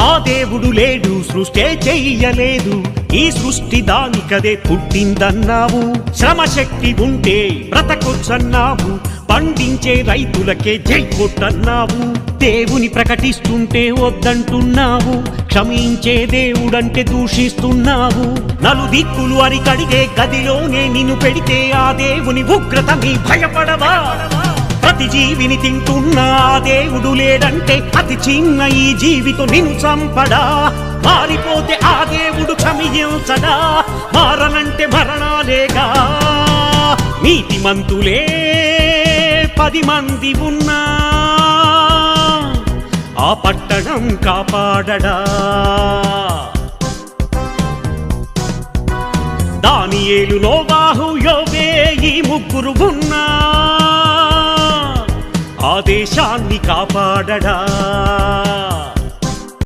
ఆ దేవుడు లేడు, సృష్టి చెయ్యలేదు, ఈ సృష్టి దానికదే పుట్టిందన్నావు. శ్రమశక్తి ఉంటే బ్రతకొచ్చన్నావు, పండించే రైతులకే జై కొట్టన్నావు. దేవుని ప్రకటిస్తుంటే వద్దంటున్నావు, క్షమించే దేవుడంటే దూషిస్తున్నావు. నలుదిక్కులు అరికడిగే గదిలోనే నిన్ను పెడితే ఆ దేవుని ఉగ్రత నీ భయపడవా? ప్రతి జీవిని తింటున్నా ఆ దేవుడు లేడంటే అతి చిన్న ఈ జీవితో నిన్ను చంపడా? మారిపోతే ఆ దేవుడు క్షమించడా? మారనంటే మరణాలేగా. నీతిమంతులే 10 మంది ఉన్నా ఆ పట్టణం కాపాడడా? దానియేలు, నోవాహు, యోబే ఈ ముగ్గురు ఉన్నా ఆ దేశాన్ని కాపాడడా?